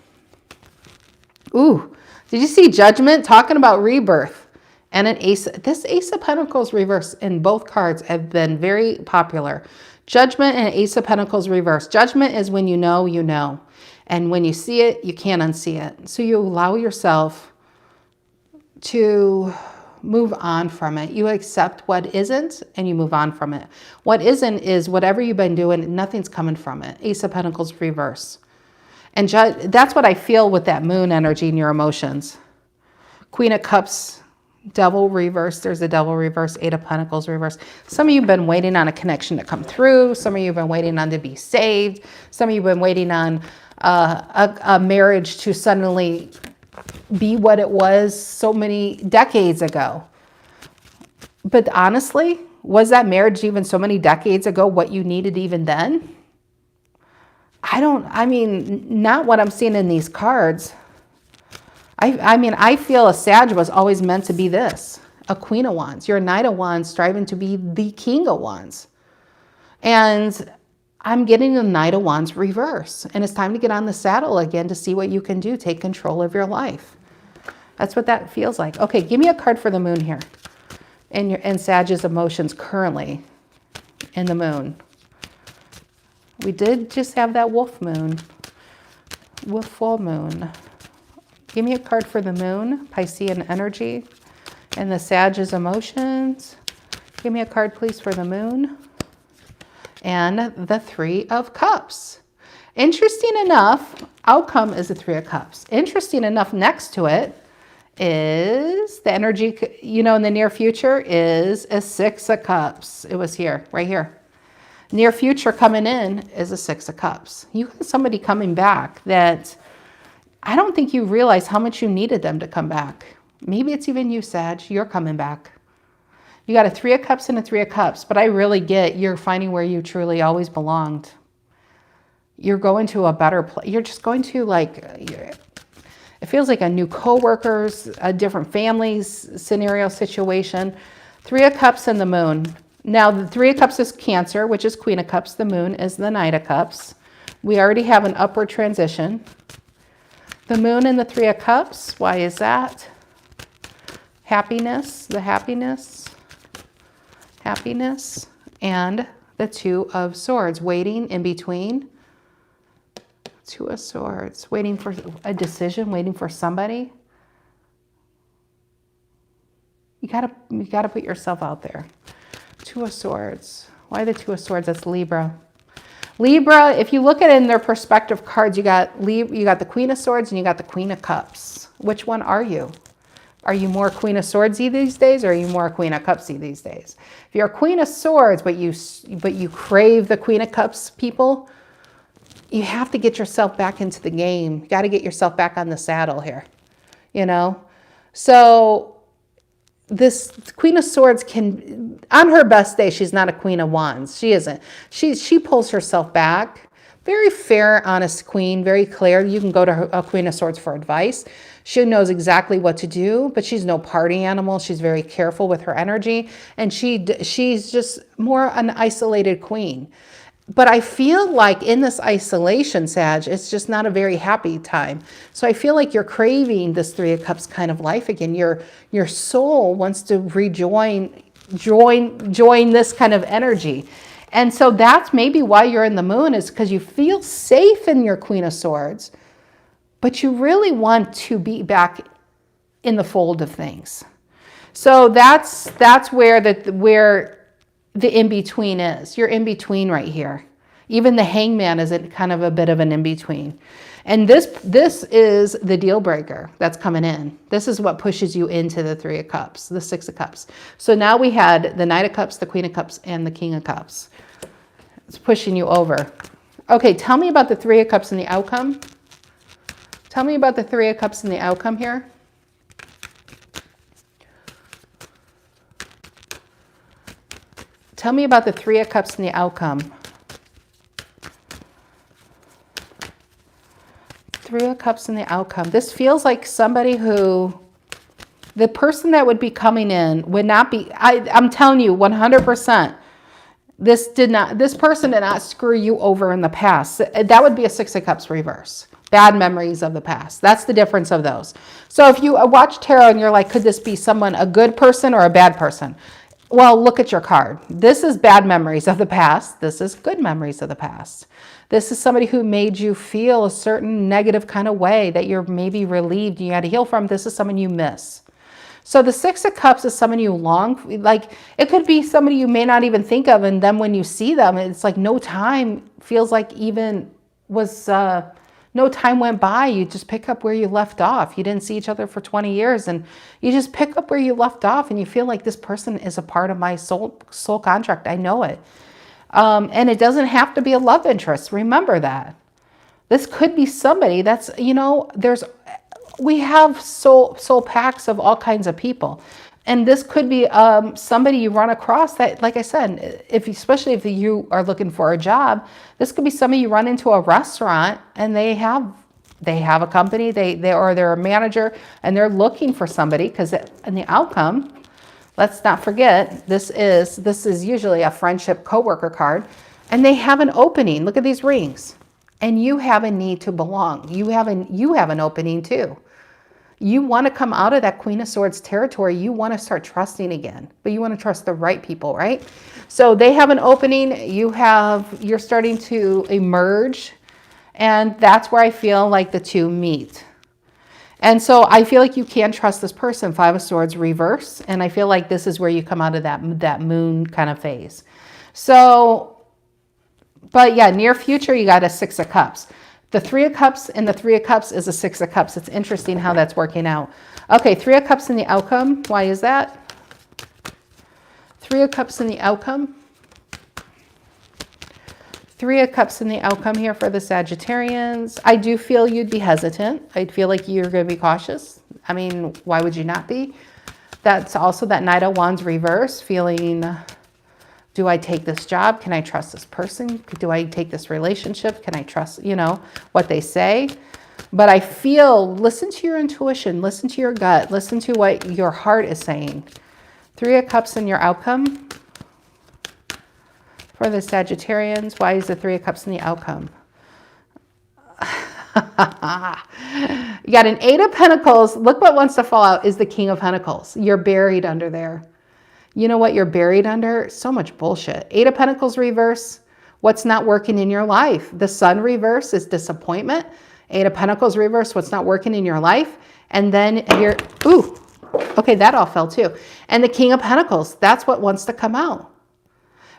Speaker 1: Ooh, did you see Judgment? Talking about rebirth. And an ace. This Ace of Pentacles reverse in both cards have been very popular. Judgment and Ace of Pentacles reverse. Judgment is when you know, you know. And when you see it, you can't unsee it. So you allow yourself to move on from it. You accept what isn't and you move on from it. What isn't is whatever you've been doing, nothing's coming from it. Ace of Pentacles reverse. And that's what I feel with that moon energy in your emotions. Queen of Cups, Devil reverse. There's a Devil reverse. Eight of Pentacles reverse. Some of you have been waiting on a connection to come through. Some of you have been waiting on to be saved. Some of you have been waiting on a marriage to suddenly be what it was so many decades ago. But honestly, was that marriage even so many decades ago what you needed even then? I mean, not what I'm seeing in these cards. I mean, I feel a Sag was always meant to be this, a Queen of Wands. You're a Knight of Wands striving to be the King of Wands. And I'm getting a Knight of Wands reverse. And it's time to get on the saddle again to see what you can do. Take control of your life. That's what that feels like. Okay, give me a card for the moon here. And Sag's emotions currently in the moon. We did just have that wolf moon. Wolf full moon. Give me a card for the moon, Piscean energy, and the Sag's emotions. Give me a card, please, for the moon. and the Three of Cups. Interesting enough, outcome is the Three of Cups. Interesting enough, next to it is the energy, you know, in the near future is a Six of Cups. It was here, right here. Near future coming in is a Six of Cups. You have somebody coming back that I don't think you realize how much you needed them to come back. Maybe it's even you, Sag. You're coming back. You got a Three of Cups and a Three of Cups, but I really get you're finding where you truly always belonged. You're going to a better place. You're just going to it feels like a new co-workers, a different families scenario situation. Three of Cups and the Moon. Now, the Three of Cups is Cancer, which is Queen of Cups. The Moon is the Knight of Cups. We already have an upward transition. The Moon and the Three of Cups. Why is that? Happiness, the happiness, and the Two of Swords, waiting in between. Two of Swords, waiting for a decision, waiting for somebody. You gotta put yourself out there. Two of Swords. Why the Two of Swords? That's Libra. Libra, if you look at it in their perspective cards, you got the Queen of Swords and you got the Queen of Cups. Which one are you? Are you more Queen of Swords-y these days, or are you more Queen of Cups-y these days? If you're a Queen of Swords, but you crave the Queen of Cups people, you have to get yourself back into the game. You got to get yourself back on the saddle here, you know? So this Queen of Swords can, on her best day, she's not a Queen of Wands. She isn't. She pulls herself back. Very fair, honest queen, very clear. You can go to a Queen of Swords for advice. She knows exactly what to do, but she's no party animal. She's very careful with her energy, and she's just more an isolated queen. But I feel like in this isolation, Sag, it's just not a very happy time. So I feel like you're craving this Three of Cups kind of life again. Your soul wants to join this kind of energy. And so that's maybe why you're in the Moon, is because you feel safe in your Queen of Swords, but you really want to be back in the fold of things. So that's where the in-between is. You're in between right here. Even the Hangman is kind of a bit of an in-between. And this is the deal breaker that's coming in. This is what pushes you into the Three of Cups, the Six of Cups. So now we had the Knight of Cups, the Queen of Cups, and the King of Cups. It's pushing you over. Okay, tell me about the Three of Cups and the outcome. Tell me about the Three of Cups and the outcome here. Tell me about the Three of Cups and the outcome. Three of Cups and the outcome. This feels like somebody who, the person that would be coming in would not be, I'm telling you 100%, this person did not screw you over in the past. That would be a Six of Cups reverse. Bad memories of the past. That's the difference of those. So if you watch tarot and you're like, could this be someone, a good person or a bad person? Well, look at your card. This is bad memories of the past. This is good memories of the past. This is somebody who made you feel a certain negative kind of way that you're maybe relieved you had to heal from. This is someone you miss. So the Six of Cups is someone you long, like it could be somebody you may not even think of. And then when you see them, it's like no time feels like even was, no time went by. You just pick up where you left off. You didn't see each other for 20 years and you just pick up where you left off and you feel like this person is a part of my soul contract. I know it. And it doesn't have to be a love interest. Remember that. This could be somebody that's, you know, we have soul packs of all kinds of people. And this could be somebody you run across that, like I said, especially if you are looking for a job, this could be somebody you run into a restaurant and they have a company, or they're a manager and they're looking for somebody because in the outcome, let's not forget, this is usually a friendship coworker card, and they have an opening. Look at these rings, and you have a need to belong. You have an opening too. You want to come out of that Queen of Swords territory. You want to start trusting again, but you want to trust the right people, right? So they have an opening. You're starting to emerge, and that's where I feel like the two meet. And so I feel like you can trust this person, Five of Swords reverse. And I feel like this is where you come out of that moon kind of phase. So But yeah, near future, you got a Six of Cups. The Three of Cups and the Three of Cups is a Six of Cups. It's interesting how that's working out. Okay, Three of Cups in the outcome. Why is that? Three of Cups in the outcome. Three of Cups in the outcome here for the Sagittarians. I do feel you'd be hesitant. I feel like you're going to be cautious. I mean, why would you not be? That's also that Knight of Wands reverse, feeling, do I take this job? Can I trust this person? Do I take this relationship? Can I trust, you know, what they say? But I feel, listen to your intuition, listen to your gut, listen to what your heart is saying. Three of Cups in your outcome. For the Sagittarians, why is the Three of Cups in the outcome? You got an Eight of Pentacles. Look what wants to fall out is the King of Pentacles. You're buried under there. You know what you're buried under? So much bullshit. Eight of Pentacles reverse. What's not working in your life? The Sun reverse is disappointment. Eight of Pentacles reverse. What's not working in your life? And then here, ooh, okay, that all fell too. And the King of Pentacles. That's what wants to come out.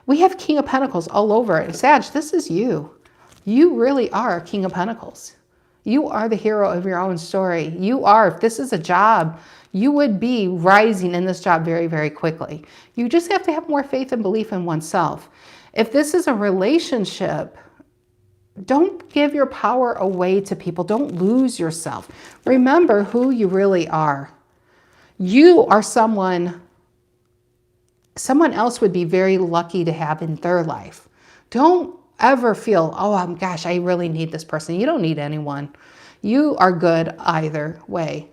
Speaker 1: We have King of Pentacles all over it. Sag, this is you. You really are King of Pentacles. You are the hero of your own story. You are, if this is a job, you would be rising in this job very, very quickly. You just have to have more faith and belief in oneself. If this is a relationship, don't give your power away to people. Don't lose yourself. Remember who you really are. You are someone else would be very lucky to have in their life. Don't ever feel, oh, gosh, I really need this person. You don't need anyone. You are good either way.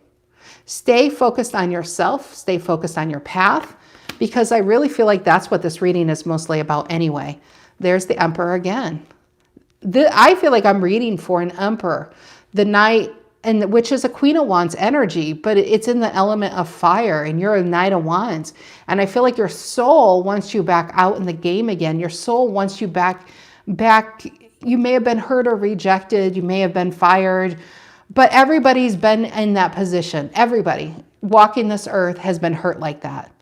Speaker 1: Stay focused on yourself. Stay focused on your path, because I really feel like that's what this reading is mostly about anyway. There's the Emperor again. I feel like I'm reading for an Emperor. The Knight, and which is a Queen of Wands energy, but it's in the element of fire, and you're a Knight of Wands. And I feel like your soul wants you back out in the game again. Your soul wants you back. You may have been hurt or rejected. You may have been fired, but everybody's been in that position. Everybody walking this earth has been hurt like that.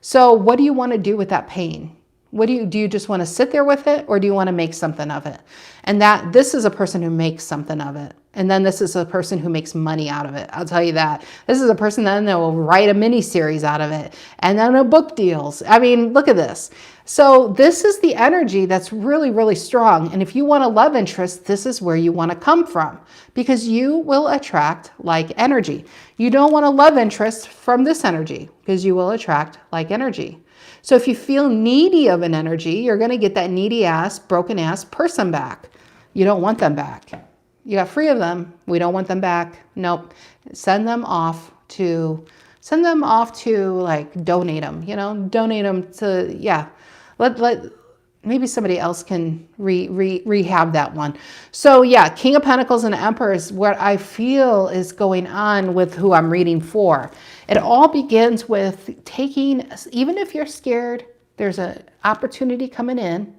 Speaker 1: So what do you want to do with that pain? Do you just want to sit there with it, or do you want to make something of it? And this is a person who makes something of it. And then this is a person who makes money out of it. I'll tell you that. This is a person then that will write a mini series out of it, and then a book deals. I mean, look at this. So this is the energy that's really, really strong. And if you want a love interest, this is where you want to come from, because you will attract like energy. You don't want a love interest from this energy, because you will attract like energy. So if you feel needy of an energy, you're going to get that needy ass, broken ass person back. You don't want them back. You got 3 of them. We don't want them back. Nope. Send them off to like donate them, you know, donate them to, yeah. Maybe somebody else can rehab that one. So yeah, King of Pentacles and Emperor is what I feel is going on with who I'm reading for. It all begins with taking, even if you're scared, there's an opportunity coming in.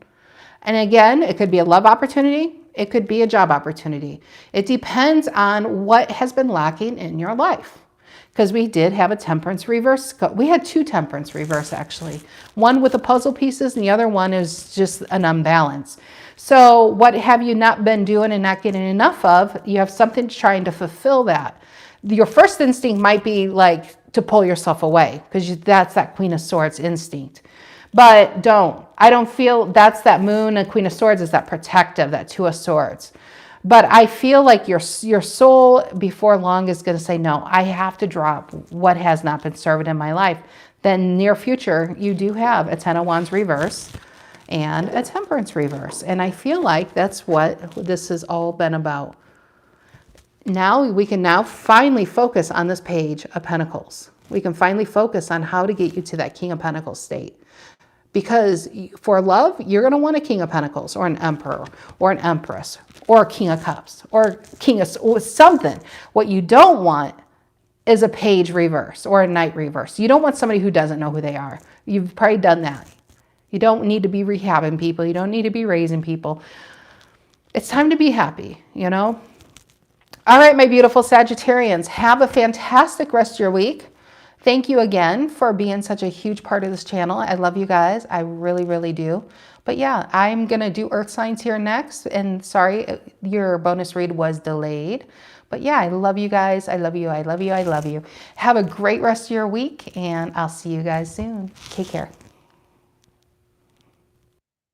Speaker 1: And again, it could be a love opportunity. It could be a job opportunity. It depends on what has been lacking in your life. Because we did have a Temperance reverse. We had 2 Temperance reverse, actually. One with the puzzle pieces, and the other one is just an unbalance. So what have you not been doing and not getting enough of? You have something trying to fulfill that. Your first instinct might be like to pull yourself away, because that's that Queen of Swords instinct. But don't. I don't feel that's that Moon and Queen of Swords is that protective, that 2 of Swords. But I feel like your soul before long is going to say, no, I have to drop what has not been served in my life. Then near future, you do have a 10 of Wands reverse and a Temperance reverse. And I feel like that's what this has all been about. Now we can finally focus on this Page of Pentacles. We can finally focus on how to get you to that King of Pentacles state. Because for love, you're going to want a King of Pentacles or an Emperor or an Empress or a King of Cups or King of something. What you don't want is a Page reverse or a Knight reverse. You don't want somebody who doesn't know who they are. You've probably done that. You don't need to be rehabbing people. You don't need to be raising people. It's time to be happy, you know? All right, my beautiful Sagittarians, have a fantastic rest of your week. Thank you again for being such a huge part of this channel. I love you guys. I really, really do. But yeah, I'm going to do earth signs here next. And sorry, your bonus read was delayed. But yeah, I love you guys. I love you. I love you. I love you. Have a great rest of your week, and I'll see you guys soon. Take care.